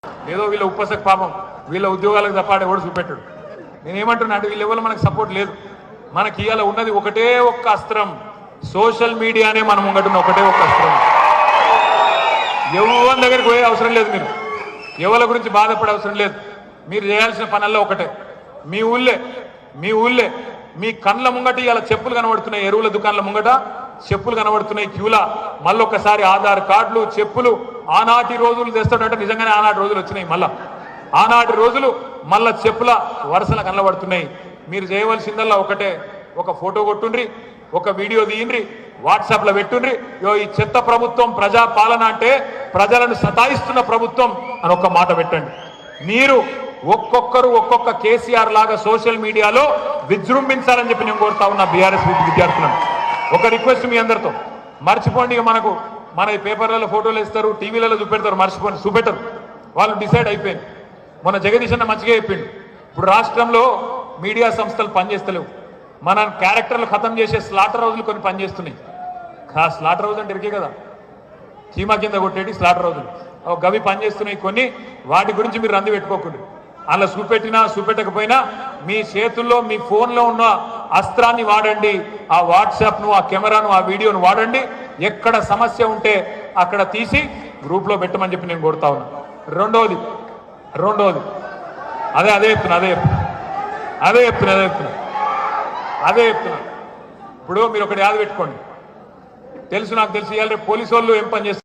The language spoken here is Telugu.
ఏదో వీళ్ళ ఉపసక పాపం వీళ్ళ ఉద్యోగాలకు తప్పాడే కూడా చూపెట్టాడు. నేనేమంటున్నా అంటే వీళ్ళ ఎవరు మనకు సపోర్ట్ లేదు. మనకి ఇవాళ ఉన్నది ఒకటే ఒక్క అస్త్రం, సోషల్ మీడియానే మనం ముంగటున్న ఒకటే ఒక్క అస్త్రం. ఎవరి దగ్గరికి పోయే అవసరం లేదు, మీరు ఎవరి గురించి బాధపడే అవసరం లేదు. మీరు చేయాల్సిన పనల్లో ఒకటే, మీ ఊళ్ళే మీ కండ్ల ముంగట ఇలా చెప్పులు కనబడుతున్నాయి, ఎరువుల దుకాణాల ముంగట చెప్పులు కనబడుతున్నాయి క్యూలా. మళ్ళొక్కసారి ఆధార్ కార్డులు చెప్పులు ఆనాటి రోజులు తెస్తాడంటే నిజంగానే ఆనాటి రోజులు వచ్చినాయి. మళ్ళా ఆనాటి రోజులు మళ్ళా చెప్పుల వరుసలు కనబడుతున్నాయి. మీరు చేయవలసిందల్లా ఒకటే, ఒక ఫోటో కొట్టుండ్రి, ఒక వీడియో తీయండ్రి, వాట్సాప్లో పెట్టుండ్రి. ఈ చెత్త ప్రభుత్వం ప్రజా పాలన అంటే ప్రజలను సతాయిస్తున్న ప్రభుత్వం అని ఒక్క మాట పెట్టండి. మీరు ఒక్కొక్కరు ఒక్కొక్క కేసీఆర్ లాగా సోషల్ మీడియాలో విజృంభించాలని చెప్పి నేను కోరుతా ఉన్నా బీఆర్ఎస్ విద్యార్థులను. ఒక రిక్వెస్ట్ మీ అందరితో, మర్చిపోండి. మన పేపర్లలో ఫోటోలు ఇస్తారు, టీవీలలో చూపెడతారు, మర్చిపోండి, చూపెట్టరు. వాళ్ళు డిసైడ్ అయిపోయింది. మన జగదీష్ అన్న మంచిగా చెప్పిండు, ఇప్పుడు రాష్ట్రంలో మీడియా సంస్థలు పనిచేస్తలేవు. మన క్యారెక్టర్లు ఖతం చేసే స్లాటర్ హౌజులు కొన్ని పనిచేస్తున్నాయి. స్లాటర్ హౌజ్ అంటే ఇరికే కదా, చీమా కింద కొట్టేటి స్లాటర్ హౌజులు గవి పనిచేస్తున్నాయి కొన్ని. వాటి గురించి మీరు రంది పెట్టుకోకండి. అలా చూపెట్టినా చూపెట్టకపోయినా మీ చేతుల్లో మీ ఫోన్లో ఉన్న అస్త్రాన్ని వాడండి. ఆ వాట్సాప్ను, ఆ కెమెరాను, ఆ వీడియోను వాడండి. ఎక్కడ సమస్య ఉంటే అక్కడ తీసి గ్రూప్లో పెట్టమని చెప్పి నేను కోరుతా ఉన్నా. రెండోది అదే చెప్తున్నా. ఇప్పుడు మీరు ఒకటి యాద పెట్టుకోండి. నాకు తెలుసు ఇవాళ రేపు పోలీసు వాళ్ళు ఏం పని చేస్తారు.